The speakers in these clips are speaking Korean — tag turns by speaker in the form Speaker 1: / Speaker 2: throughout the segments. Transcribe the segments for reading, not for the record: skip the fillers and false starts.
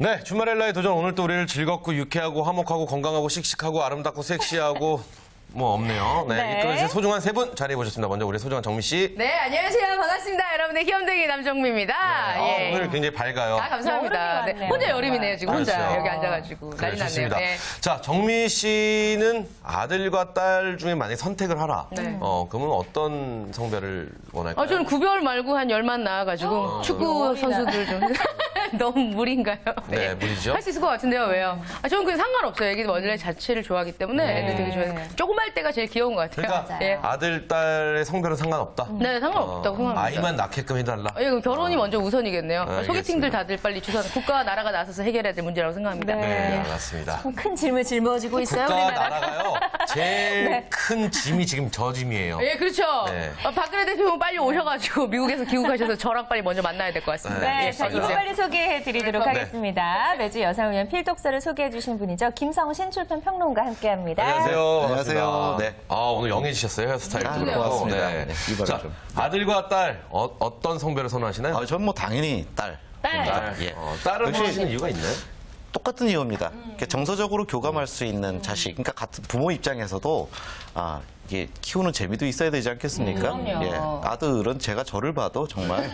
Speaker 1: 네, 주말엘라의 도전. 오늘 또 우리를 즐겁고 유쾌하고 화목하고 건강하고 씩씩하고 아름답고 섹시하고 뭐 없네요. 네, 이끌어주신 소중한 세 분 자리해 보셨습니다. 먼저 우리 소중한 정미 씨.
Speaker 2: 네, 안녕하세요. 반갑습니다. 여러분의 귀염둥이 남정미입니다.
Speaker 1: 네,
Speaker 2: 예.
Speaker 1: 오늘 굉장히 밝아요.
Speaker 2: 아, 감사합니다. 네, 혼자 여름이네요, 지금. 혼자
Speaker 1: 그렇죠.
Speaker 2: 여기 앉아가지고.
Speaker 1: 그래,
Speaker 2: 난리 났네요.
Speaker 1: 좋습니다.
Speaker 2: 네.
Speaker 1: 자, 정미 씨는 아들과 딸 중에 만약에 선택을 하라.
Speaker 2: 네.
Speaker 1: 그러면 어떤 성별을 원할까요?
Speaker 2: 저는 구별 말고 한 10만 낳아가지고 축구 선수들 좀. 너무 무리인가요?
Speaker 1: 네, 무리죠.
Speaker 2: 할 수 있을 것 같은데요, 왜요? 저는 그냥 상관없어요. 애기들 원래 자체를 좋아하기 때문에 애들 되게 좋아해요. 조그말 때가 제일 귀여운 것 같아요.
Speaker 1: 그러니까
Speaker 2: 예.
Speaker 1: 아들, 딸의 성별은 상관없다?
Speaker 2: 네, 상관없다고 생각합니다.
Speaker 1: 아이만 낳게끔 해달라?
Speaker 2: 그럼 결혼이 먼저 우선이겠네요.
Speaker 1: 알겠습니다.
Speaker 2: 소개팅들 다들 빨리 주선, 국가와 나라가 나서서 해결해야 될 문제라고 생각합니다.
Speaker 1: 네, 알았습니다.
Speaker 3: 큰 짐을 짊어지고 있어요.
Speaker 1: 국가
Speaker 3: 우리나라.
Speaker 1: 나라가요. 제일 큰 짐이 지금 저 짐이에요.
Speaker 2: 예, 그렇죠.
Speaker 1: 네.
Speaker 2: 박근혜 대통령 빨리 오셔가지고 미국에서 귀국하셔서 저랑 빨리 먼저 만나야 될 것 같습니다.
Speaker 3: 네,
Speaker 2: 예,
Speaker 3: 자,
Speaker 2: 빨리
Speaker 3: 이분
Speaker 2: 오세요.
Speaker 3: 빨리 소개해드리도록 하겠습니다. 매주 여성을 위한 필독서를 소개해주신 분이죠. 김성훈 신출판 평론가 함께합니다.
Speaker 1: 안녕하세요.
Speaker 4: 안녕하세요.
Speaker 1: 반갑습니다.
Speaker 4: 네.
Speaker 1: 오늘 영해지셨어요, 헤어스타일도 그렇고.
Speaker 4: 고맙습니다.
Speaker 1: 네.
Speaker 4: 네, 이발을
Speaker 1: 자,
Speaker 4: 좀.
Speaker 1: 아들과 딸, 어떤 성별을 선호하시나요?
Speaker 4: 전 뭐 당연히 딸.
Speaker 2: 딸.
Speaker 4: 예.
Speaker 1: 딸을
Speaker 4: 역시-
Speaker 1: 선호하시는 이유가 있나요?
Speaker 4: 똑같은 이유입니다. 이렇게 정서적으로 교감할 수 있는 자식, 그러니까 같은 부모 입장에서도 이게 키우는 재미도 있어야 되지 않겠습니까?
Speaker 3: 그럼요.
Speaker 4: 예. 아들은 제가 저를 봐도 정말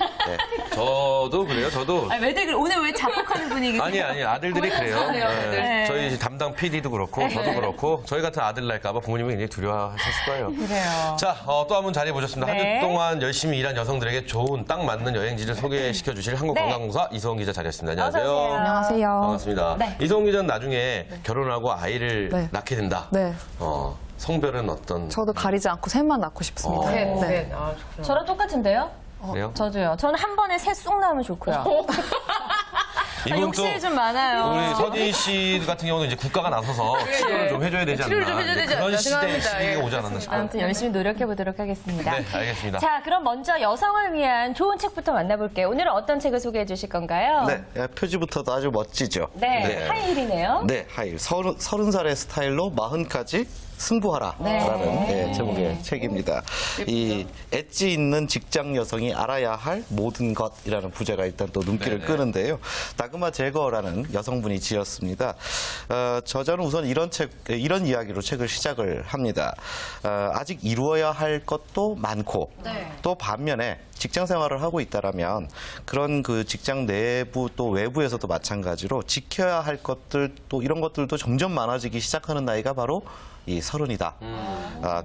Speaker 1: 저도 그래요, 저도.
Speaker 3: 왜들 오늘 왜 자폭하는 분위기세요?
Speaker 1: 아니, 아들들이 그래요.
Speaker 3: 네.
Speaker 1: 저희 이제 담당 PD도 그렇고, 저도 그렇고, 저희 같은 아들 날까봐 부모님이 굉장히 두려워하셨을 거예요.
Speaker 3: 그래요.
Speaker 1: 자, 또 한 분 자리해 보셨습니다. 한
Speaker 3: 네.
Speaker 1: 주 동안 열심히 일한 여성들에게 좋은, 딱 맞는 여행지를 소개시켜 주실 한국관광공사 이소은 기자 자리했습니다. 안녕하세요.
Speaker 3: 어서 오세요.
Speaker 5: 안녕하세요.
Speaker 1: 반갑습니다.
Speaker 3: 네.
Speaker 1: 이소은 기자는 나중에 결혼하고 아이를
Speaker 5: 네.
Speaker 1: 낳게 된다.
Speaker 5: 네.
Speaker 1: 성별은 어떤?
Speaker 5: 저도 가리지 않고 셋만 낳고 싶습니다.
Speaker 2: 네,
Speaker 5: 네.
Speaker 2: 네. 아, 좋구나.
Speaker 3: 저랑 똑같은데요?
Speaker 1: 그래요?
Speaker 3: 저도요. 저는 한 번에 셋 쑥 나오면 좋고요.
Speaker 1: 이분 또
Speaker 3: 욕심이 좀 많아요.
Speaker 1: 우리 서진 씨 같은 경우는 이제 국가가 나서서 치료를 좀 해줘야 되지 않나.
Speaker 2: 치료를 좀 해줘야
Speaker 1: 이제
Speaker 2: 되지
Speaker 1: 그런
Speaker 2: 않나
Speaker 1: 시대
Speaker 2: 생각합니다.
Speaker 1: 시기가
Speaker 2: 예.
Speaker 1: 오지 않았나 싶어요.
Speaker 3: 아무튼 열심히 노력해보도록 하겠습니다.
Speaker 1: 네, 알겠습니다.
Speaker 3: 자, 그럼 먼저 여성을 위한 좋은 책부터 만나볼게요. 오늘은 어떤 책을 소개해 주실 건가요?
Speaker 4: 네, 표지부터도 아주 멋지죠.
Speaker 3: 네, 하이힐이네요.
Speaker 4: 네, 하일. 30살의 스타일로 40까지 승부하라라는
Speaker 3: 네.
Speaker 4: 제목의 책입니다. 이 엣지 있는 직장 여성이 알아야 할 모든 것이라는 부제가 일단 또 눈길을
Speaker 1: 네네.
Speaker 4: 끄는데요. 다그마 제거라는 여성분이 지었습니다. 저자는 우선 이런 이야기로 책을 시작을 합니다. 아직 이루어야 할 것도 많고 또 반면에 직장 생활을 하고 있다라면 그런 그 직장 내부 또 외부에서도 마찬가지로 지켜야 할 것들 또 이런 것들도 점점 많아지기 시작하는 나이가 바로 이 30이다.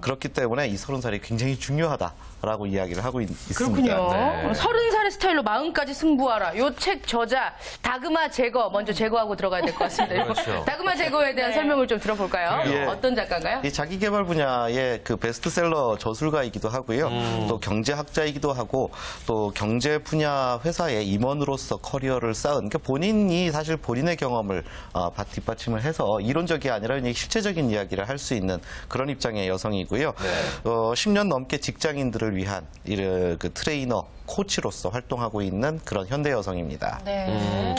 Speaker 4: 그렇기 때문에 이 30살이 굉장히 중요하다라고 이야기를 하고 있습니다.
Speaker 2: 그렇군요.
Speaker 1: 네.
Speaker 2: 30살의 스타일로 40까지 승부하라. 요 책 저자 다그마 제거 먼저 제거하고 들어가야 될 것 같습니다.
Speaker 1: 그렇죠.
Speaker 2: 다그마 제거에 대한 설명을 좀 들어볼까요?
Speaker 4: 예.
Speaker 2: 어떤 작가인가요?
Speaker 4: 이 자기개발 분야의 그 베스트셀러 저술가이기도 하고요. 또 경제학자이기도 하고 또 경제 분야 회사의 임원으로서 커리어를 쌓은 그러니까 본인이 사실 본인의 경험을 뒷받침을 해서 이론적이 아니라 그냥 실체적인 이야기를 할 수 있는 그런 입장의 여성이고요. 10년 넘게 직장인들을 위한 그 트레이너, 코치로서 활동하고 있는 그런 현대 여성입니다.
Speaker 3: 네.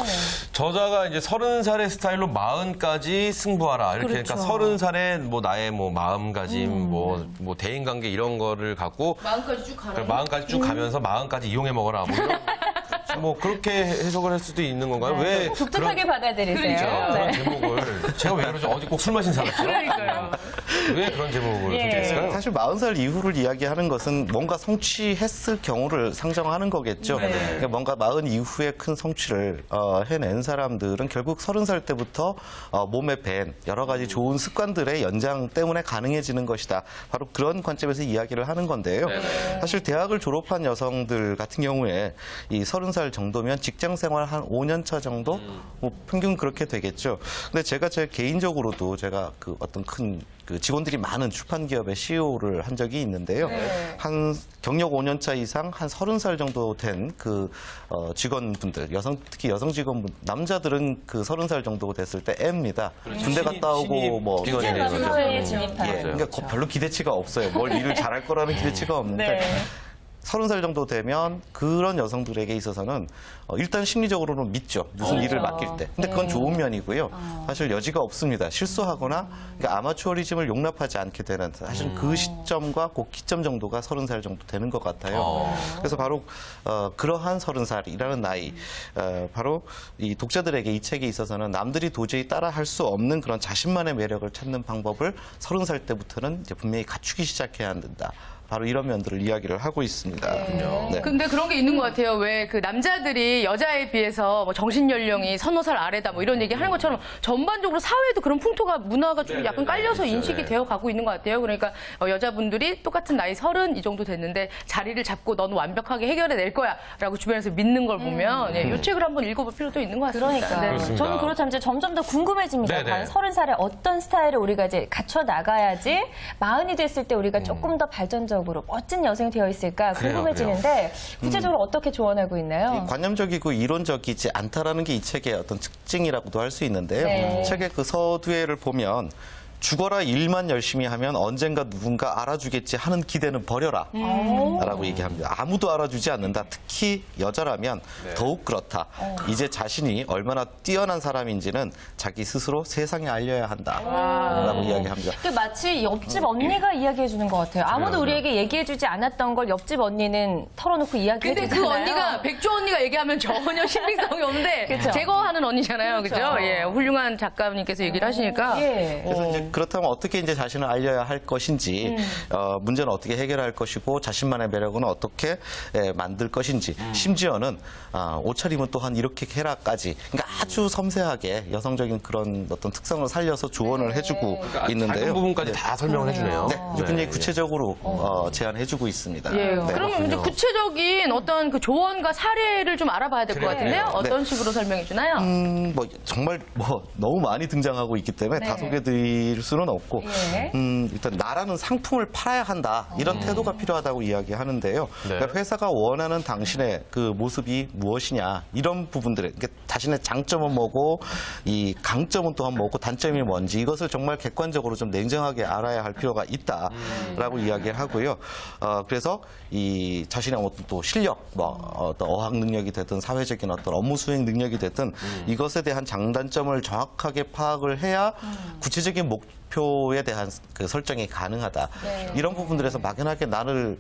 Speaker 1: 저자가 이제 30살의 스타일로 40까지 승부하라. 이렇게
Speaker 3: 그렇죠.
Speaker 1: 그러니까 30살의 뭐 나의 뭐 마음가짐, 뭐 대인관계 이런 거를 갖고
Speaker 2: 40까지 쭉 가라.
Speaker 1: 40까지 쭉 가면서 40까지 이용해 먹어라. 뭐, 뭐 그렇게 해석을 할 수도 있는 건가요? 왜
Speaker 3: 독특하게 받아들이세요.
Speaker 1: 그런
Speaker 3: 네.
Speaker 1: 제목을 제가 왜 그러죠? 어디 꼭 술 마신 사람이죠?
Speaker 2: 그러니까요.
Speaker 1: 왜 그런 제목을
Speaker 3: 예.
Speaker 1: 선택했을까요?
Speaker 4: 사실 40살 이후를 이야기하는 것은 뭔가 성취했을 경우를 상정하는 거겠죠. 그러니까 뭔가 40 이후에 큰 성취를 해낸 사람들은 결국 30살 때부터 몸에 밴 여러 가지 좋은 습관들의 연장 때문에 가능해지는 것이다. 바로 그런 관점에서 이야기를 하는 건데요. 사실 대학을 졸업한 여성들 같은 경우에 이 30살 정도면 직장 생활 한 5년 차 정도? 뭐 평균 그렇게 되겠죠. 근데 제가 제 개인적으로도 제가 그 어떤 큰 그 직원들이 많은 출판 기업의 CEO를 한 적이 있는데요. 한 경력 5년 차 이상 한 30살 정도 된 그 직원분들, 특히 여성 직원분, 남자들은 그 30살 정도 됐을 때 M입니다. 군대 갔다 오고 뭐
Speaker 1: 직원이
Speaker 3: 이제
Speaker 1: 되는 거죠.
Speaker 3: 사회에 진입하는
Speaker 4: 예, 그러니까 별로 기대치가 없어요. 뭘 일을 잘할 거라는 기대치가 없는데
Speaker 3: 네.
Speaker 4: 30살 정도 되면 그런 여성들에게 있어서는 일단 심리적으로는 믿죠. 무슨 일을 맡길 때. 근데 그건 좋은 면이고요. 사실 여지가 없습니다. 실수하거나 그러니까 아마추어리즘을 용납하지 않게 되는 사실 그 시점과 그 기점 정도가 30살 정도 되는 것 같아요. 그래서 바로 그러한 30살이라는 나이, 바로 이 독자들에게 이 책에 있어서는 남들이 도저히 따라할 수 없는 그런 자신만의 매력을 찾는 방법을 30살 때부터는 이제 분명히 갖추기 시작해야 된다. 바로 이런 면들을 이야기를 하고 있습니다. 네.
Speaker 2: 근데 그런 게 있는 것 같아요. 왜 그 남자들이 여자에 비해서 뭐 정신 연령이 서너 살 아래다 뭐 이런 얘기 하는 것처럼 전반적으로 사회에도 그런 풍토가 문화가 좀 약간 깔려서 인식이 되어 가고 있는 것 같아요. 그러니까 여자분들이 똑같은 나이 30 이 정도 됐는데 자리를 잡고 너는 완벽하게 해결해 낼 거야라고 주변에서 믿는 걸 보면 이 책을 한번 읽어볼 필요도 있는 것 같습니다.
Speaker 3: 그러니까
Speaker 2: 네.
Speaker 1: 그렇습니다.
Speaker 3: 저는 그렇다면 이제 점점 더 궁금해집니다.
Speaker 1: 네네.
Speaker 3: 과연 30살에 어떤 스타일을 우리가 이제 갖춰 나가야지 40이 됐을 때 우리가 조금 더 발전적으로 멋진 여성이 되어 있을까
Speaker 1: 그래요,
Speaker 3: 궁금해지는데 구체적으로 어떻게 조언하고 있나요?
Speaker 4: 이 관념적이고 이론적이지 않다라는 게 이 책의 어떤 특징이라고도 할 수 있는데요.
Speaker 3: 네.
Speaker 4: 책의 그 서두에를 보면 죽어라 일만 열심히 하면 언젠가 누군가 알아주겠지 하는 기대는 버려라 라고 얘기합니다. 아무도 알아주지 않는다. 특히 여자라면 더욱 그렇다. 이제 자신이 얼마나 뛰어난 사람인지는 자기 스스로 세상에 알려야 한다 라고 이야기합니다.
Speaker 3: 그 마치 옆집 언니가 이야기해 주는 것 같아요. 아무도 우리에게 얘기해 주지 않았던 걸 옆집 언니는 털어놓고 이야기해
Speaker 2: 근데
Speaker 3: 주잖아요.
Speaker 2: 그 언니가 백조 언니가 얘기하면 전혀 신빙성이 없는데
Speaker 3: 그쵸?
Speaker 2: 제거하는 언니잖아요. 그죠? 예. 훌륭한 작가님께서 얘기를 하시니까
Speaker 3: 예.
Speaker 4: 그래서 이제 그렇다면 어떻게 이제 자신을 알려야 할 것인지, 문제는 어떻게 해결할 것이고, 자신만의 매력은 어떻게 만들 것인지, 심지어는 옷차림은 또한 이렇게 해라까지, 그러니까 아주 섬세하게 여성적인 그런 어떤 특성을 살려서 조언을 해주고 있는데요.
Speaker 1: 작은 부분까지 다 설명을 해주네요.
Speaker 4: 네, 굉장히 구체적으로 제안해주고 있습니다.
Speaker 2: 예.
Speaker 4: 네.
Speaker 2: 그러면 이제 구체적인 어떤 그 조언과 사례를 좀 알아봐야 될 것 같은데요. 어떤 식으로 설명해 주나요?
Speaker 4: 뭐 정말 뭐 너무 많이 등장하고 있기 때문에 다 소개해드릴 수는 없고
Speaker 3: 예.
Speaker 4: 일단 나라는 상품을 팔아야 한다 이런 태도가 필요하다고 이야기하는데요. 그러니까 회사가 원하는 당신의 그 모습이 무엇이냐 이런 부분들에 그러니까 자신의 장점은 뭐고 이 강점은 또한 뭐고 단점이 뭔지 이것을 정말 객관적으로 좀 냉정하게 알아야 할 필요가 있다라고 이야기를 하고요. 그래서 이 자신의 어떤 또 실력, 뭐 어떤 어학 능력이 됐든 사회적인 어떤 업무 수행 능력이 됐든 이것에 대한 장단점을 정확하게 파악을 해야 구체적인 목표에 대한 그 설정이 가능하다. 이런 부분들에서 막연하게 나를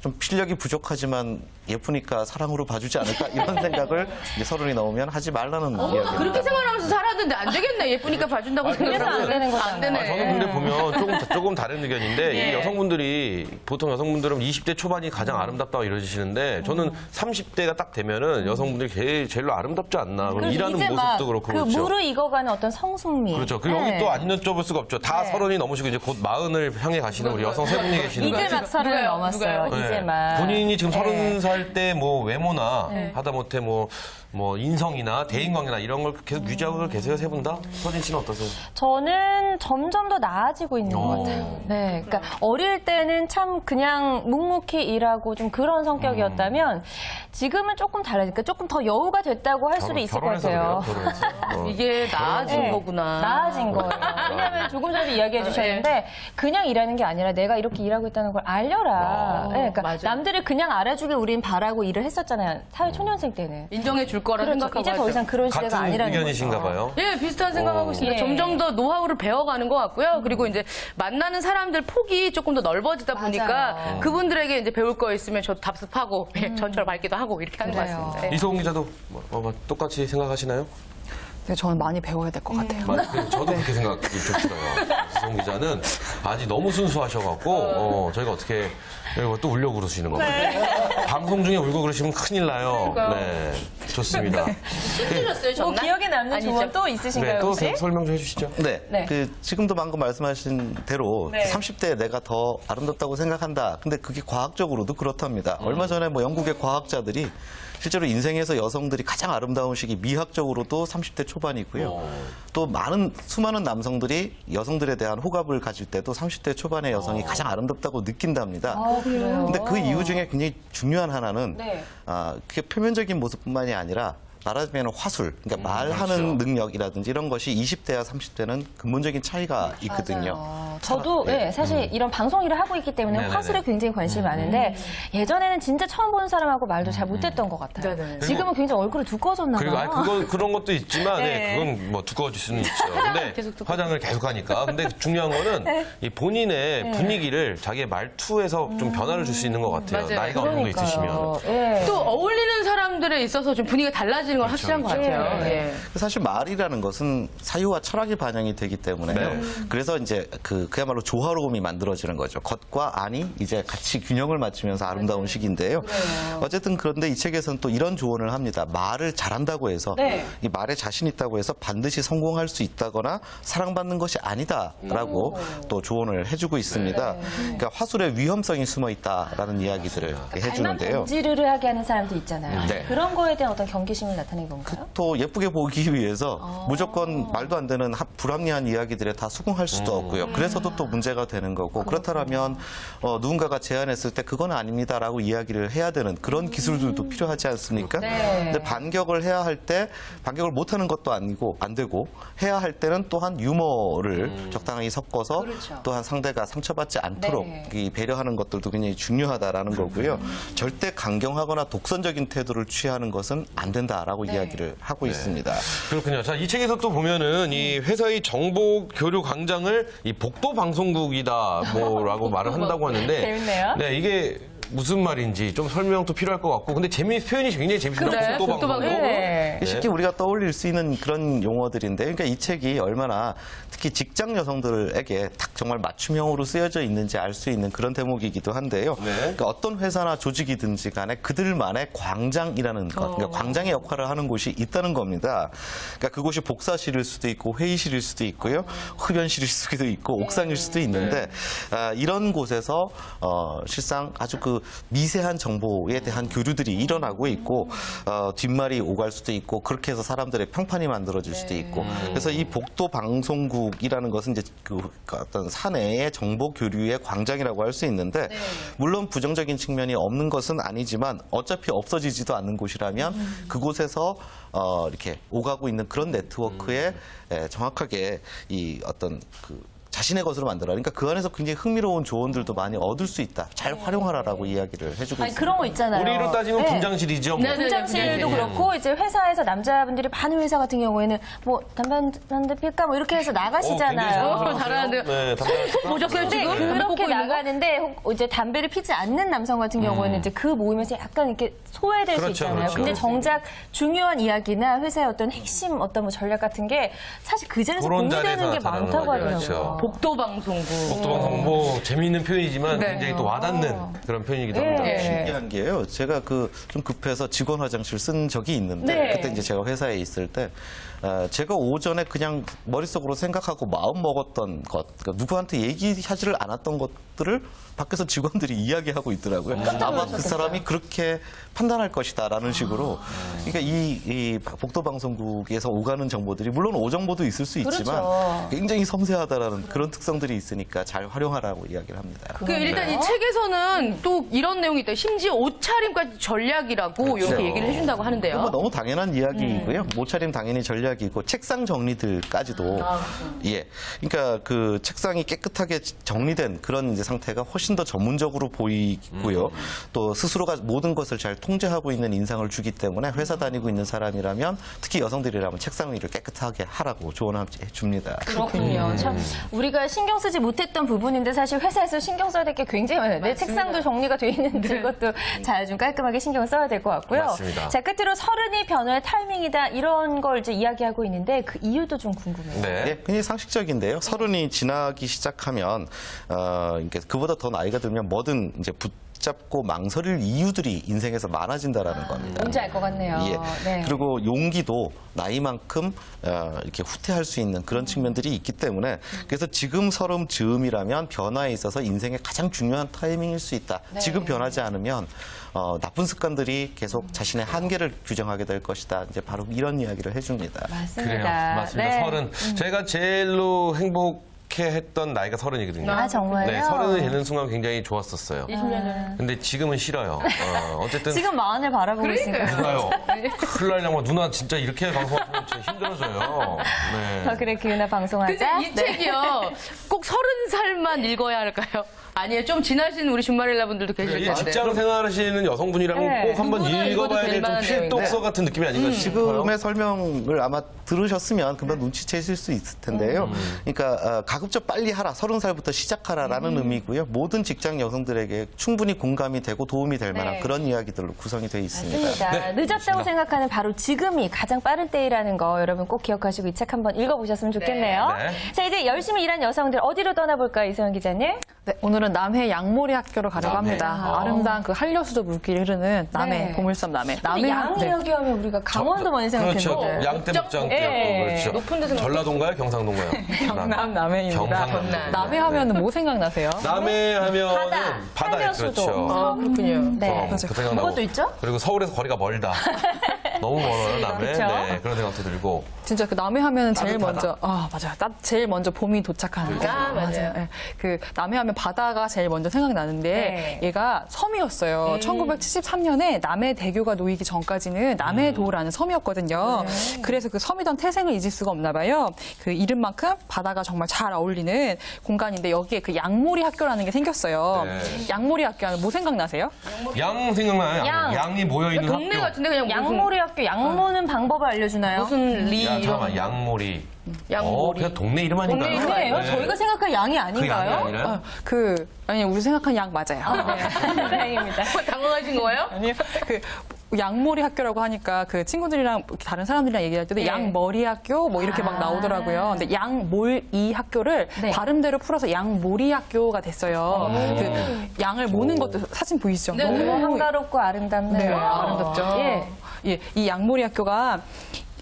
Speaker 4: 좀 실력이 부족하지만 예쁘니까 사랑으로 봐주지 않을까 이런 생각을 이제 30이 넘으면 하지 말라는 이야기입니다.
Speaker 2: 그렇게 생각하면서 살았는데 안 되겠네. 예쁘니까 봐준다고
Speaker 3: 그래서
Speaker 2: 생각하면
Speaker 3: 안 되는 거잖아요.
Speaker 2: 안 되네.
Speaker 1: 저는 근데 보면 조금 다른 의견인데 이 여성분들이 보통 여성분들은 20대 초반이 가장 아름답다고 이러시는데 저는 30대가 딱 되면은 여성분들이 제일로 아름답지 않나. 그리고 일하는
Speaker 3: 이제 막
Speaker 1: 모습도 그렇고
Speaker 3: 그
Speaker 1: 그렇죠.
Speaker 3: 무르익어가는 어떤 성숙미.
Speaker 1: 그렇죠. 그리고
Speaker 3: 네.
Speaker 1: 여기 또 안 여쭤볼 수가 없죠. 다 30이 넘으시고 이제 곧 40을 향해 가시는 우리 여성 세 분이 계시는데
Speaker 3: 이제 막 30을 넘었어요.
Speaker 2: 누가요?
Speaker 3: 이제 막.
Speaker 1: 본인이 지금
Speaker 3: 네.
Speaker 1: 30살 때 뭐 외모나 하다못해 뭐 인성이나 대인관계나 이런 걸 계속 유지하고 계세요, 세 분 다? 서진 씨는 어떠세요?
Speaker 3: 저는 점점 더 나아지고 있는 것 같아요. 네, 그러니까 어릴 때는 참 그냥 묵묵히 일하고 좀 그런 성격이었다면 지금은 조금 달라지니까 조금 더 여우가 됐다고 할 수도 있을 것
Speaker 1: 결혼해서
Speaker 3: 같아요.
Speaker 1: 그래요, 결혼해서.
Speaker 2: 이게 나아진
Speaker 3: 네,
Speaker 2: 거구나.
Speaker 3: 나아진 거예요. 왜냐하면 조금 전에 이야기해 주셨는데 그냥 일하는 게 아니라 내가 이렇게 일하고 있다는 걸 알려라. 네, 그러니까
Speaker 2: 맞아요.
Speaker 3: 남들이 그냥 알아주길 우린 바라고 일을 했었잖아요. 사회 초년생 때는.
Speaker 2: 인정해 줄 거라
Speaker 3: 그렇죠.
Speaker 2: 생각하고
Speaker 3: 이제 더
Speaker 2: 하죠.
Speaker 3: 이상 그런 시대가
Speaker 1: 같은
Speaker 3: 아니라는
Speaker 1: 의견이신가
Speaker 3: 거죠.
Speaker 1: 봐요.
Speaker 2: 예, 비슷한 생각하고 있습니다.
Speaker 3: 예.
Speaker 2: 점점 더 노하우를 배워가는 것 같고요. 그리고 이제 만나는 사람들 폭이 조금 더 넓어지다 보니까
Speaker 3: 맞아요.
Speaker 2: 그분들에게 이제 배울 거 있으면 저도 답습하고 전철 밟기도 하고 이렇게 하는 것
Speaker 3: 그래요.
Speaker 2: 같습니다. 예.
Speaker 1: 이소은 기자도 똑같이 생각하시나요?
Speaker 5: 네, 저는 많이 배워야 될 것 같아요.
Speaker 1: 저도 그렇게 생각이 좀 들어요. 이소은 기자는 아직 너무 순수하셔갖고 저희가 어떻게 또 울려고 그러시는 겁니다. 방송 중에 울고 그러시면 큰일 나요. 네, 좋습니다.
Speaker 2: 힘드셨어요,
Speaker 3: 뭐 기억에 남는 조언 또 있으신가요,
Speaker 1: 네, 또
Speaker 3: 혹시?
Speaker 1: 설명 좀 해주시죠.
Speaker 4: 네.
Speaker 3: 네.
Speaker 4: 지금도 방금 말씀하신 대로
Speaker 3: 네.
Speaker 4: 30대에 내가 더 아름답다고 생각한다. 근데 그게 과학적으로도 그렇답니다. 얼마 전에 뭐 영국의 과학자들이 실제로 인생에서 여성들이 가장 아름다운 시기 미학적으로도 30대 초반이고요. 또 수많은 남성들이 여성들에 대한 호감을 가질 때도 30대 초반의 여성이 가장 아름답다고 느낀답니다.
Speaker 3: 그래요?
Speaker 4: 근데 그 이유 중에 굉장히 중요한 하나는
Speaker 3: 네.
Speaker 4: 그게 표면적인 모습뿐만이 아니라 말하자면 화술, 그러니까 말하는 능력이라든지 이런 것이 20대와 30대는 근본적인 차이가 있거든요.
Speaker 3: 저도 사실 이런 방송 일을 하고 있기 때문에
Speaker 1: 네네네.
Speaker 3: 화술에 굉장히 관심이 많은데 예전에는 진짜 처음 보는 사람하고 말도 잘 못했던 것 같아요.
Speaker 2: 네네.
Speaker 3: 지금은 굉장히 얼굴이 두꺼워졌나
Speaker 1: 그리고
Speaker 3: 봐요.
Speaker 1: 그런 것도 있지만
Speaker 3: 네.
Speaker 1: 그건 뭐 두꺼워질 수는 있죠. 근데
Speaker 2: 계속 두꺼워.
Speaker 1: 화장을 계속 하니까. 근데 중요한 거는 이 본인의 분위기를 자기의 말투에서 좀 변화를 줄 수 있는 것 같아요.
Speaker 2: 맞아요.
Speaker 1: 나이가 어느 정도 있으시면.
Speaker 3: 예.
Speaker 2: 또 어울리는 사람들에 있어서 좀 분위기가 달라지는 건 확실한 것 같아요. 예.
Speaker 4: 사실 말이라는 것은 사유와 철학이 반영이 되기 때문에요.
Speaker 1: 네.
Speaker 4: 그래서 이제 그야말로 조화로움이 만들어지는 거죠. 겉과 안이 이제 같이 균형을 맞추면서 아름다운 시기인데요. 어쨌든 그런데 이 책에서는 또 이런 조언을 합니다. 말을 잘한다고 해서
Speaker 3: 네.
Speaker 4: 이 말에 자신 있다고 해서 반드시 성공할 수 있다거나 사랑받는 것이 아니다라고 또 조언을 해주고 있습니다. 그러니까 화술에 위험성이 숨어 있다라는 이야기들을 해주는데요.
Speaker 3: 번지르르 하게 하는 사람도 있잖아요.
Speaker 4: 네.
Speaker 3: 그런 거에 대한 어떤 경계심을 나타낸 건가요?
Speaker 4: 또 예쁘게 보기 위해서 무조건 말도 안 되는 불합리한 이야기들에 다 수긍할 수도 없고요. 그래서도 또 문제가 되는 거고 그렇다면 누군가가 제안했을 때 그건 아닙니다라고 이야기를 해야 되는 그런 기술들도 필요하지 않습니까?
Speaker 3: 네.
Speaker 4: 근데 반격을 해야 할 때 반격을 못하는 것도 아니고 안 되고 해야 할 때는 또한 유머를 적당히 섞어서
Speaker 3: 그렇죠.
Speaker 4: 또한 상대가 상처받지 않도록
Speaker 3: 네.
Speaker 4: 이 배려하는 것들도 굉장히 중요하다라는 거고요. 절대 강경하거나 독선적인 태도를 취하는 것은 안 된다라고 이야기를 하고 있습니다.
Speaker 1: 그렇군요. 자, 이 책에서 또 보면은 이 회사의 정보 교류 광장을 이 복도 방송국이다 뭐라고 말을 한다고 하는데
Speaker 3: 재밌네요.
Speaker 1: 네, 이게 무슨 말인지 좀 설명도 필요할 것 같고 근데 표현이 굉장히 재밌습니다.
Speaker 2: 그래,
Speaker 1: 복도
Speaker 2: 복도
Speaker 1: 방송국.
Speaker 2: 방송국.
Speaker 3: 네.
Speaker 4: 쉽게 우리가 떠올릴 수 있는 그런 용어들인데, 그러니까 이 책이 얼마나 특히 직장 여성들에게 딱 정말 맞춤형으로 쓰여져 있는지 알 수 있는 그런 대목이기도 한데요.
Speaker 1: 네.
Speaker 4: 그러니까 어떤 회사나 조직이든지 간에 그들만의 광장이라는 것, 그러니까 광장의 역할을 하는 곳이 있다는 겁니다. 그러니까 그곳이 복사실일 수도 있고 회의실일 수도 있고요, 흡연실일 수도 있고 옥상일 수도 있는데 이런 곳에서 실상 아주 그 미세한 정보에 대한 교류들이 일어나고 있고 뒷말이 오갈 수도 있고 그렇게 해서 사람들의 평판이 만들어질 수도 있고 그래서 이 복도 방송국이라는 것은 이제 그 어떤 사내의 정보 교류의 광장이라고 할 수 있는데 물론 부정적인 측면이 없는 것은 아니지만 어차피 없어지지도 않는 곳이라면 그곳에서 이렇게 오가고 있는 그런 네트워크에 정확하게 이 어떤 그 자신의 것으로 만들어. 그러니까 그 안에서 굉장히 흥미로운 조언들도 많이 얻을 수 있다. 잘 활용하라라고 이야기를 해주고
Speaker 3: 아니
Speaker 4: 있습니다.
Speaker 3: 그런 거 있잖아요.
Speaker 1: 우리로 따지면
Speaker 3: 네.
Speaker 1: 분장실이죠. 뭐.
Speaker 2: 네, 네.
Speaker 3: 분장실도
Speaker 2: 네.
Speaker 3: 그렇고 이제 회사에서 남자분들이 많은 회사 같은 경우에는 뭐 담배 한 대 필까 뭐 이렇게 해서 나가시잖아요.
Speaker 2: 굉장히 잘하는데요.
Speaker 1: 네,
Speaker 2: 속 보셨어요,
Speaker 3: 근데
Speaker 2: 지금? 담배 꽂고
Speaker 3: 그렇게
Speaker 2: 있는 거?
Speaker 3: 나가는데 이제 담배를 피지 않는 남성 같은 경우에는 이제 그 모임에서 약간 이렇게 소외될 수
Speaker 1: 그렇죠,
Speaker 3: 있잖아요.
Speaker 1: 그렇죠.
Speaker 3: 근데 정작 중요한 이야기나 회사의 어떤 핵심 어떤 뭐 전략 같은 게 사실 그 자리에서
Speaker 1: 그런
Speaker 3: 공유되는
Speaker 1: 자리에서
Speaker 3: 게
Speaker 1: 나타나는
Speaker 3: 많다고
Speaker 1: 거죠.
Speaker 3: 하더라고요.
Speaker 1: 그렇죠.
Speaker 2: 복도 방송국.
Speaker 1: 복도방송 뭐 재미있는 표현이지만
Speaker 2: 네.
Speaker 1: 굉장히 또 와닿는 그런 표현이기도 합니다.
Speaker 3: 네.
Speaker 4: 신기한 게요. 제가 좀 급해서 직원 화장실 쓴 적이 있는데
Speaker 3: 네.
Speaker 4: 그때 이제 제가 회사에 있을 때 제가 오전에 그냥 머릿속으로 생각하고 마음 먹었던 것, 그러니까 누구한테 얘기하지를 않았던 것들을 밖에서 직원들이 이야기하고 있더라고요. 아마 그 사람이 그렇게 판단할 것이다라는 식으로. 그러니까 이 복도방송국에서 오가는 정보들이 물론 오정보도 있을 수 있지만
Speaker 3: 그렇죠.
Speaker 4: 굉장히 섬세하다라는 그런 특성들이 있으니까 잘 활용하라고 이야기를 합니다.
Speaker 2: 그 일단 이 책에서는 또 이런 내용이 있다. 심지어 옷차림까지 전략이라고 이렇게 얘기를 해준다고 하는데요.
Speaker 4: 뭐 너무 당연한 이야기이고요. 모차림 당연히 전략이고 책상 정리들까지도 예. 그러니까 그 책상이 깨끗하게 정리된 그런 이제 상태가 훨씬 더 전문적으로 보이고요. 또 스스로가 모든 것을 잘 통제하고 있는 인상을 주기 때문에 회사 다니고 있는 사람이라면 특히 여성들이라면 책상 위를 깨끗하게 하라고 조언해 줍니다.
Speaker 3: 그렇군요. 참 우리가 신경 쓰지 못했던 부분인데 사실 회사에서 신경 써야 될 게 굉장히 많아요. 내 책상도 정리가 돼 있는지 이것도 잘 좀 깔끔하게 신경 써야 될 것 같고요.
Speaker 1: 맞습니다.
Speaker 3: 자, 끝으로 서른이 변화의 타이밍이다 이런 걸 이제 이야기하고 있는데 그 이유도 좀 궁금해요.
Speaker 1: 네.
Speaker 4: 예, 굉장히 상식적인데요. 서른이 지나기 시작하면 그러니까 그보다 더 나이가 들면 뭐든 이제 붙잡고 망설일 이유들이 인생에서 많아진다라는 겁니다.
Speaker 3: 뭔지 알 것 같네요.
Speaker 4: 예.
Speaker 3: 네.
Speaker 4: 그리고 용기도 나이만큼 이렇게 후퇴할 수 있는 그런 측면들이 있기 때문에 그래서 지금 서름 즈음이라면 변화에 있어서 인생의 가장 중요한 타이밍일 수 있다.
Speaker 3: 네.
Speaker 4: 지금 변하지 않으면 나쁜 습관들이 계속 자신의 한계를 규정하게 될 것이다. 이제 바로 이런 이야기를 해줍니다.
Speaker 3: 맞습니다.
Speaker 1: 그래요. 맞습니다.
Speaker 3: 네.
Speaker 1: 서른. 제가 제일로 했던 나이가 30이거든요.
Speaker 3: 아, 정말요?
Speaker 1: 네, 30이 되는 순간 굉장히 좋았었어요.
Speaker 2: 20년 전에.
Speaker 1: 근데 지금은 싫어요. 어쨌든
Speaker 3: 지금 마흔을 바라보고
Speaker 2: 그러니까요.
Speaker 3: 있으니까.
Speaker 1: 누나요. 큰일 나려면 누나 진짜 이렇게 방송하면 진짜 힘들어져요. 네.
Speaker 3: 그래, 기훈아 방송하자.
Speaker 2: 근데 이 책이요. 꼭 30살만 읽어야 할까요? 아니에요. 좀 지나신 우리 준마릴라 분들도 계실
Speaker 1: 이
Speaker 2: 텐데.
Speaker 1: 직장 생활하시는 여성분이라면
Speaker 3: 네.
Speaker 1: 꼭 한번
Speaker 2: 누구나
Speaker 1: 읽어봐야
Speaker 2: 읽어도
Speaker 1: 될 좀
Speaker 2: 될
Speaker 1: 필독서
Speaker 2: 만한
Speaker 1: 같은 느낌이 아닌가 싶어요.
Speaker 4: 지금의 설명을 아마 들으셨으면 금방 눈치채실 수 있을 텐데요. 그러니까 가급적 빨리 하라, 30살부터 시작하라라는 의미고요. 모든 직장 여성들에게 충분히 공감이 되고 도움이 될 만한
Speaker 3: 네.
Speaker 4: 그런 이야기들로 구성이 되어 있습니다.
Speaker 3: 맞습니다.
Speaker 1: 네,
Speaker 3: 늦었다고
Speaker 1: 그렇습니다.
Speaker 3: 생각하는 바로 지금이 가장 빠른 때이라는 거 여러분 꼭 기억하시고 이 책 한번 읽어보셨으면 좋겠네요.
Speaker 1: 네.
Speaker 3: 자, 이제 열심히 일한 여성들 어디로 떠나볼까요, 이소영 기자님?
Speaker 5: 네, 오늘은 남해 양모리 학교로 가려고
Speaker 1: 남해.
Speaker 5: 합니다. 아름다운 그 한려수도 물길이 흐르는 남해,
Speaker 2: 네.
Speaker 5: 보물섬 남해.
Speaker 3: 근데 양
Speaker 5: 네.
Speaker 3: 이야기하면 우리가 강원도 많이 생각했는데.
Speaker 1: 그렇죠. 양떼목장
Speaker 3: 예.
Speaker 1: 그렇죠.
Speaker 2: 높은 데서
Speaker 1: 전라도인가요? 경상도인가요?
Speaker 5: 경남 남해입니다.
Speaker 1: 경남
Speaker 5: 남해 하면은 뭐 생각나세요?
Speaker 1: 남해 하면은 바다
Speaker 3: 한려수도.
Speaker 1: 그렇죠.
Speaker 2: 아, 그렇군요.
Speaker 3: 네.
Speaker 1: 그 생각나고.
Speaker 3: 그것도 있죠?
Speaker 1: 그리고 서울에서 거리가 멀다. 너무 멀어요, 남해.
Speaker 3: 그렇죠.
Speaker 1: 네, 그런 생각도 들고.
Speaker 5: 진짜 그 남해 하면은 제일
Speaker 1: 따뜻하다.
Speaker 5: 먼저 맞아요. 제일 먼저 봄이 도착하는 거.
Speaker 2: 맞아요.
Speaker 5: 예. 그 남해 하면 바다가 제일 먼저 생각나는데
Speaker 3: 네.
Speaker 5: 얘가 섬이었어요. 1973년에 남해대교가 놓이기 전까지는 남해도라는 섬이었거든요. 그래서 그 섬이던 태생을 잊을 수가 없나 봐요. 그 이름만큼 바다가 정말 잘 어울리는 공간인데 여기에 그 양모리 학교라는 게 생겼어요.
Speaker 1: 네.
Speaker 5: 양모리 학교 하면 뭐 생각나세요?
Speaker 1: 양 생각나요?
Speaker 3: 양.
Speaker 1: 양이 모여있는
Speaker 2: 동네
Speaker 1: 학교.
Speaker 2: 같은데 그냥
Speaker 3: 양모리 학교, 양 모는 방법을 알려주나요?
Speaker 2: 무슨 리
Speaker 1: 야,
Speaker 2: 이런
Speaker 1: 잠깐만, 양모리.
Speaker 2: 양모리.
Speaker 1: 그냥 동네 이름 아닌가요?
Speaker 2: 동네 이름
Speaker 3: 아니에요?
Speaker 1: 네.
Speaker 3: 저희가 생각할 양이
Speaker 1: 그 양이
Speaker 3: 아닌가요?
Speaker 1: 아니라요?
Speaker 5: 아니 우리 생각한 양 맞아요.
Speaker 3: 다행입니다.
Speaker 2: 당황하신 거예요?
Speaker 5: 아니요. 그 양모리 학교라고 하니까 그 친구들이랑 다른 사람들이랑 얘기할 때도
Speaker 2: 네.
Speaker 5: 양머리 학교 뭐 이렇게 막 나오더라고요. 근데 양몰이 학교를
Speaker 3: 네.
Speaker 5: 발음대로 풀어서 양모리 학교가 됐어요. 그 양을 모는 것도 사진 보이시죠?
Speaker 2: 네,
Speaker 3: 너무 한가롭고 아름답네요.
Speaker 5: 네, 아름답죠.
Speaker 3: 예.
Speaker 5: 예, 이 양모리 학교가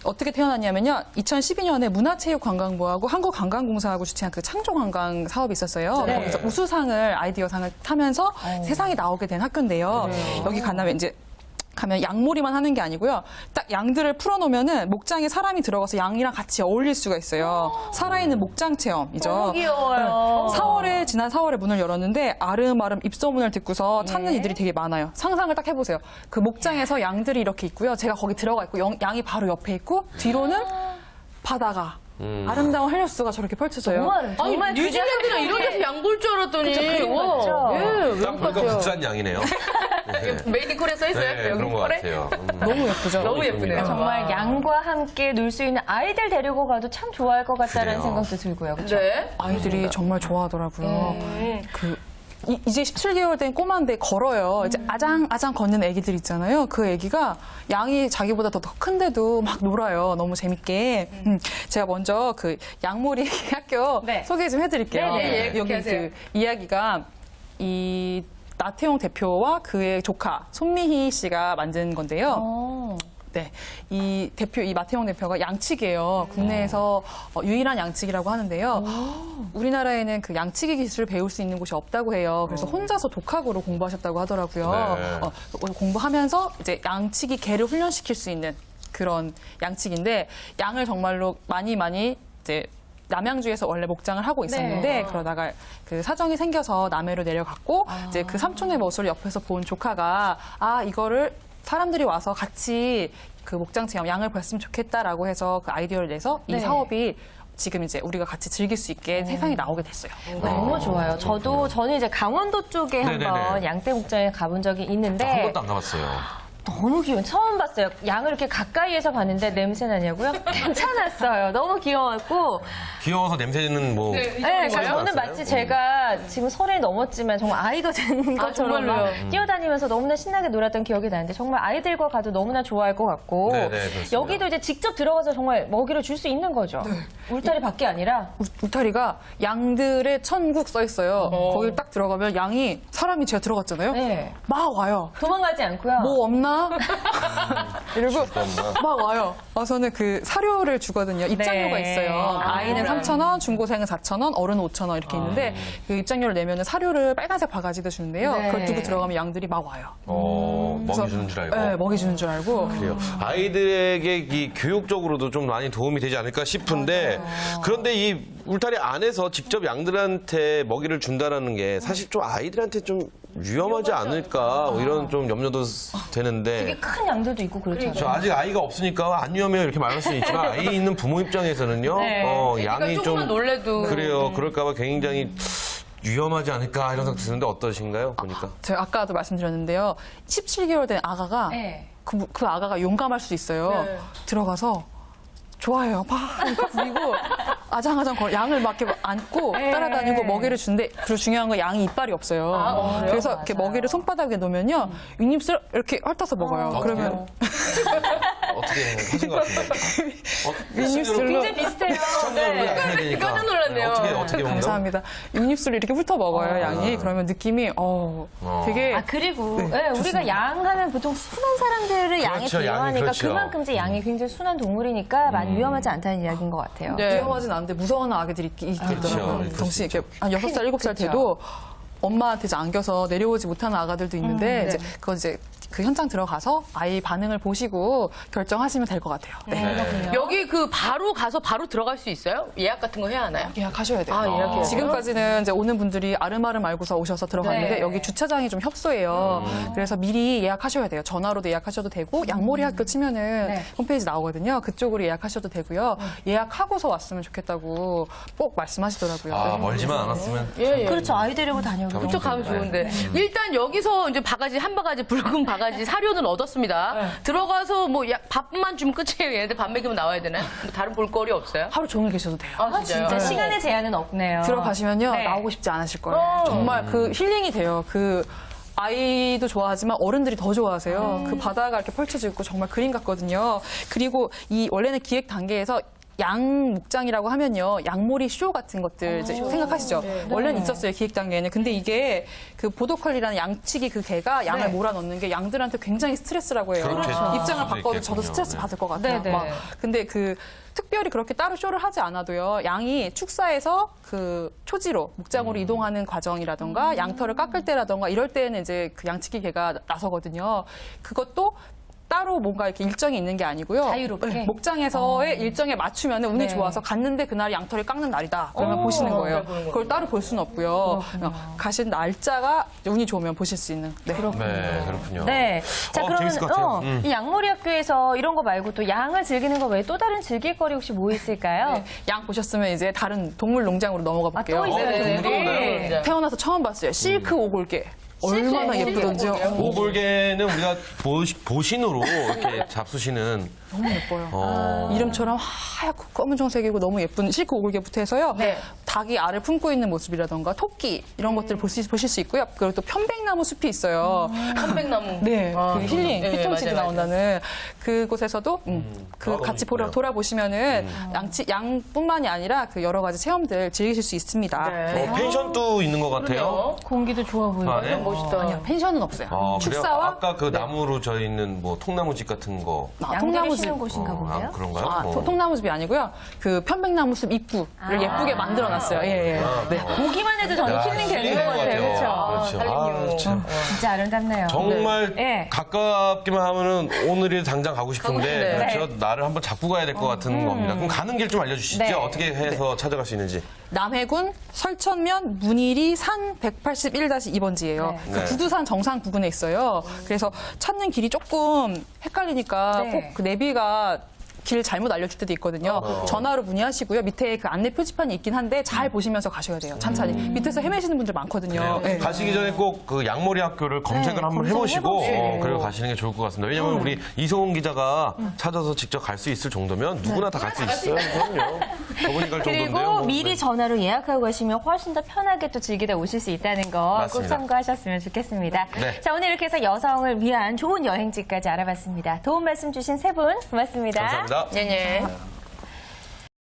Speaker 5: 어떻게 태어났냐면요. 2012년에 문화체육관광부하고 한국관광공사하고 주최한 그 창조관광 사업이 있었어요.
Speaker 3: 네.
Speaker 5: 거기서 우수상을 아이디어상을 타면서 세상에 나오게 된 학교인데요. 여기 가면 이제 가면 양몰이만 하는 게 아니고요. 딱 양들을 풀어놓으면은 목장에 사람이 들어가서 양이랑 같이 어울릴 수가 있어요. 살아있는 목장 체험이죠.
Speaker 3: 너무 귀여워요.
Speaker 5: 4월에 지난 4월에 문을 열었는데 아름아름 입소문을 듣고서 찾는 이들이 되게 많아요. 상상을 딱 해보세요. 그 목장에서 양들이 이렇게 있고요. 제가 거기 들어가 있고 양이 바로 옆에 있고 뒤로는 바다가 아름다운 한려수가 저렇게 펼쳐져요.
Speaker 3: 정말
Speaker 2: 뉴질랜드나 이런 데서 양 볼 줄 알았더니.
Speaker 3: 그림
Speaker 2: 와,
Speaker 3: 같죠?
Speaker 2: 예,
Speaker 1: 딱
Speaker 2: 외국
Speaker 1: 보니까
Speaker 2: 같아요.
Speaker 1: 국산 양이네요. 네.
Speaker 2: 메디컬에 써있어요?
Speaker 1: 네,
Speaker 2: 여기
Speaker 1: 그런 것
Speaker 2: 컬에?
Speaker 1: 같아요.
Speaker 5: 너무 예쁘죠?
Speaker 2: 너무 예쁘네요.
Speaker 3: 정말 양과 함께 놀 수 있는 아이들 데리고 가도 참 좋아할 것 같다는
Speaker 1: 그래요.
Speaker 3: 생각도 들고요. 그렇죠?
Speaker 2: 네.
Speaker 5: 아이들이 정말 좋아하더라고요. 이제 17개월 된 꼬마인데 걸어요. 이제 아장아장 걷는 애기들 있잖아요. 그 애기가 양이 자기보다 더 큰데도 막 놀아요. 너무 재밌게. 제가 먼저 그 양모리 학교
Speaker 3: 네.
Speaker 5: 소개 좀 해드릴게요.
Speaker 3: 네,
Speaker 2: 네.
Speaker 5: 여기
Speaker 2: 하세요.
Speaker 5: 그 이야기가 이 나태용 대표와 그의 조카 손미희 씨가 만든 건데요. 네, 이 나태용 대표가 양치기예요. 국내에서 유일한 양치기라고 하는데요. 우리나라에는 그 양치기 기술을 배울 수 있는 곳이 없다고 해요. 그래서 혼자서 독학으로 공부하셨다고 하더라고요.
Speaker 1: 네.
Speaker 5: 공부하면서 이제 양치기 개를 훈련시킬 수 있는 그런 양치기인데 양을 정말로 많이 이제 남양주에서 원래 목장을 하고 있었는데 그러다가 그 사정이 생겨서 남해로 내려갔고 이제 그 삼촌의 모습을 옆에서 본 조카가 이거를 사람들이 와서 같이 그 목장 체험 양을 봤으면 좋겠다라고 해서 그 아이디어를 내서 이 사업이 지금 이제 우리가 같이 즐길 수 있게 세상에 나오게 됐어요.
Speaker 3: 너무 좋아요. 저는 이제 강원도 쪽에
Speaker 1: 네네네.
Speaker 3: 한번 양떼 목장에 가본 적이 있는데
Speaker 1: 한 번도 안 가봤어요.
Speaker 3: 너무 귀여워. 처음 봤어요. 양을 이렇게 가까이에서 봤는데 냄새 나냐고요? 괜찮았어요. 너무 귀여웠고.
Speaker 1: 귀여워서 냄새는 뭐.
Speaker 3: 네, 저는 마치 제가 지금 30이 넘었지만 정말 아이가 된 것처럼 막
Speaker 2: 정말로요?
Speaker 3: 뛰어다니면서 너무나 신나게 놀았던 기억이 나는데 정말 아이들과 가도 너무나 좋아할 것 같고
Speaker 1: 네, 그렇습니다.
Speaker 3: 여기도 이제 직접 들어가서 정말 먹이를 줄 수 있는 거죠. 울타리 밖이 아니라
Speaker 5: 울타리가 양들의 천국 써 있어요. 거기 딱 들어가면 양이 사람이 제가 들어갔잖아요.
Speaker 3: 네.
Speaker 5: 막 와요.
Speaker 3: 도망가지 않고요.
Speaker 5: 뭐 없나 엄마 이러고 막 와요. 와서는 그 사료를 주거든요. 입장료가
Speaker 3: 네.
Speaker 5: 있어요. 아이는 3,000원, 중고생은 4,000원, 어른은 5,000원 이렇게 있는데 그 입장료를 내면은 사료를 빨간색 바가지도 주는데요.
Speaker 3: 네.
Speaker 5: 그걸 두고 들어가면 양들이 막 와요.
Speaker 1: 먹이 주는 줄 알고.
Speaker 5: 네, 먹이 주는 줄 알고.
Speaker 1: 그래요. 아이들에게 이 교육적으로도 좀 많이 도움이 되지 않을까 싶은데 그런데 이 울타리 안에서 직접 양들한테 먹이를 준다라는 게 사실 좀 아이들한테 좀 위험하지 않을까 뭐 이런 좀 염려도 되는데
Speaker 3: 되게 큰 양들도 있고 그렇잖아요.
Speaker 1: 저 아직 아이가 없으니까 안 위험해요 이렇게 말할 수는 있지만 아이 있는 부모 입장에서는요
Speaker 2: 애기가
Speaker 1: 양이 좀
Speaker 2: 조금만 놀래도
Speaker 1: 그래요 그럴까봐 굉장히 위험하지 않을까 이런 생각 드는데 어떠신가요 보니까
Speaker 5: 제가 아까도 말씀드렸는데요. 17개월 된 아가가
Speaker 2: 네.
Speaker 5: 그 아가가 용감할 수도 있어요.
Speaker 2: 네.
Speaker 5: 들어가서 좋아해요. 막 부리고 아장아장 양을 막 이렇게 안고 따라다니고 먹이를 준대. 그리고 중요한 건 양이 이빨이 없어요. 그래서 이렇게 먹이를 손바닥에 놓으면요. 윗입술 이렇게 핥아서 먹어요. 그러면
Speaker 1: 어떻게 하신 것 같은데
Speaker 5: 윗입술로
Speaker 2: 굉장히 비슷해요. 깜짝 놀랐네요.
Speaker 1: 어떻게 먹나요?
Speaker 5: 감사합니다. 윗입술을 이렇게 훑어 먹어요. 양이. 그러면 느낌이 되게
Speaker 3: 아 그리고 우리가 양 하면 보통 순한 사람들을 양이
Speaker 1: 그렇죠, 양이
Speaker 3: 비유하니까
Speaker 1: 그렇죠.
Speaker 3: 그만큼 이제 양이 굉장히 순한 동물이니까 많이 위험하지 않다는 이야기인 것 같아요.
Speaker 5: 위험하진 않은데 무서워하는 아기들이 있더라고요.
Speaker 1: 그렇죠.
Speaker 5: 덩치 이렇게 한 6살, 7살 돼도 엄마한테 이제 안겨서 내려오지 못하는 아가들도 있는데 이제 그거 이제 그 현장 들어가서 아이 반응을 보시고 결정하시면 될 것 같아요. 네.
Speaker 2: 여기 그 바로 가서 바로 들어갈 수 있어요? 예약 같은 거 해야 하나요?
Speaker 5: 예약하셔야 돼요.
Speaker 2: 예약해요?
Speaker 5: 지금까지는 이제 오는 분들이 아름아름 알고서 오셔서 들어갔는데
Speaker 2: 네.
Speaker 5: 여기 주차장이 좀 협소해요. 그래서 미리 예약하셔야 돼요. 전화로도 예약하셔도 되고 양모리 학교 치면은 홈페이지 나오거든요. 그쪽으로 예약하셔도 되고요. 예약하고서 왔으면 좋겠다고 꼭 말씀하시더라고요.
Speaker 1: 멀지만 않았으면
Speaker 3: 그렇죠. 아이 데리고 다녀오고.
Speaker 2: 그쪽 가면 좋은데. 일단 여기서 이제 바가지, 한 바가지, 붉은 바가지 사료는 얻었습니다. 들어가서 뭐 밥만 주면 끝이에요. 얘네들 밥 먹이면 나와야 되나요? 뭐 다른 볼거리 없어요?
Speaker 5: 하루 종일 계셔도 돼요.
Speaker 2: 아, 진짜요?
Speaker 3: 진짜 시간의 제한은 없네요.
Speaker 5: 들어가시면요
Speaker 3: 네.
Speaker 5: 나오고 싶지 않으실 거예요. 정말 그 힐링이 돼요. 그 아이도 좋아하지만 어른들이 더 좋아하세요. 그 바다가 이렇게 펼쳐져 있고 정말 그림 같거든요. 그리고 이 원래는 기획 단계에서 양 목장이라고 하면요 양몰이 쇼 같은 것들 이제 생각하시죠. 원래는 있었어요 기획 단계에는. 근데 이게 그 보더컬리라는 양치기 그 개가 양을 몰아넣는 게 양들한테 굉장히 스트레스라고 해요.
Speaker 1: 그렇죠.
Speaker 5: 입장을
Speaker 1: 수도
Speaker 5: 바꿔도 저도
Speaker 1: 있겠군요.
Speaker 5: 스트레스 받을 것 같아요.
Speaker 3: 네네.
Speaker 5: 막. 근데 그 특별히 그렇게 따로 쇼를 하지 않아도요 양이 축사에서 그 초지로 목장으로 이동하는 과정이라던가 양털을 깎을 때라던가 이럴 때는 이제 그 양치기 개가 나서거든요. 그것도 따로 뭔가 이렇게 일정이 있는 게 아니고요.
Speaker 3: 자유롭게?
Speaker 5: 목장에서의 일정에 맞추면 운이 좋아서 갔는데 그날 양털이 깎는 날이다. 그러면 보시는 거예요. 그걸 따로 볼 수는 없고요. 가신 날짜가 운이 좋으면 보실 수 있는. 네.
Speaker 1: 네 그렇군요.
Speaker 3: 네. 자, 그러면
Speaker 1: 재밌을 것 같아요.
Speaker 3: 이 양몰이 학교에서 이런 거 말고 또 양을 즐기는 거 외에 또 다른 즐길 거리 혹시 뭐 있을까요?
Speaker 5: 양 보셨으면 이제 다른 동물 농장으로 넘어가 볼게요.
Speaker 3: 또 있어요, 동물이?
Speaker 5: 태어나서 처음 봤어요. 실크 오골개. 얼마나 예쁘던지요.
Speaker 1: 오골개는 우리가 보신으로 이렇게 잡수시는
Speaker 5: 너무 예뻐요. 이름처럼 하얗고 검은정색이고 너무 예쁜 실크 오골개부터 해서요. 닭이 알을 품고 있는 모습이라던가 토끼 이런 것들을 보실 수 있고요. 그리고 또 편백나무 숲이 있어요.
Speaker 2: 편백나무.
Speaker 5: 네, 그 힐링,
Speaker 2: 네,
Speaker 5: 피톤치드
Speaker 2: 맞아요,
Speaker 5: 나온다는 그곳에서도 그
Speaker 1: 너무
Speaker 5: 같이
Speaker 1: 이뻐요.
Speaker 5: 돌아보시면은 양뿐만이 아니라 그 여러 가지 체험들 즐기실 수 있습니다.
Speaker 2: 네.
Speaker 1: 펜션도 있는 것 같아요.
Speaker 3: 공기도 좋아 보이고.
Speaker 1: 안에?
Speaker 2: 멋있다.
Speaker 5: 아니요, 펜션은 없어요.
Speaker 1: 그래요?
Speaker 5: 축사와
Speaker 1: 아까 그 나무로 져 있는 뭐 통나무집 같은 거.
Speaker 3: 양들이
Speaker 5: 통나무숲.
Speaker 3: 쉬는 곳인가 보네요.
Speaker 1: 그런가요?
Speaker 5: 통나무숲이 아니고요. 그 편백나무숲 입구를 예쁘게 만들어놨어요. 예. 네.
Speaker 3: 보기만 해도 저는 힐링 되는 것 같아요. 그렇죠?
Speaker 1: 그렇죠.
Speaker 3: 진짜 아름답네요.
Speaker 1: 정말
Speaker 3: 네.
Speaker 1: 가깝기만 하면은 오늘이 당장 가고 싶은데
Speaker 2: 싶은데.
Speaker 1: 그렇죠. 나를 한번 잡고 가야 될 것 같은 겁니다. 그럼 가는 길 좀 알려주시죠.
Speaker 3: 네.
Speaker 1: 어떻게 해서 찾아갈 수 있는지.
Speaker 5: 남해군 설천면 문일이 산 181-2번지예요.
Speaker 1: 네.
Speaker 5: 그 구두산 정상 부근에 있어요. 그래서 찾는 길이 조금 헷갈리니까
Speaker 3: 네.
Speaker 5: 꼭 그 내비가 길 잘못 알려줄 때도 있거든요. 전화로 문의하시고요. 밑에 그 안내 표지판이 있긴 한데 잘 보시면서 가셔야 돼요. 찬찬히. 밑에서 헤매시는 분들 많거든요. 네.
Speaker 1: 가시기 전에 꼭 그 양머리 학교를 검색을 한번 해보시고 그리고 가시는 게 좋을 것 같습니다. 왜냐하면 우리 이소은 기자가 찾아서 직접 갈 수 있을 정도면 누구나 다 갈 수 있어요. 그럼요. 저분이 갈 정도인데요.
Speaker 3: 그리고
Speaker 1: 뭐.
Speaker 3: 미리
Speaker 1: 네.
Speaker 3: 전화로 예약하고 가시면 훨씬 더 편하게 또 즐기다 오실 수 있다는 거 꼭
Speaker 1: 맞습니다.
Speaker 3: 참고하셨으면 좋겠습니다.
Speaker 1: 네.
Speaker 3: 자, 오늘 이렇게 해서 여성을 위한 좋은 여행지까지 알아봤습니다. 도움 말씀 주신 세 분 고맙습니다.
Speaker 1: 감사합니다.
Speaker 2: 네.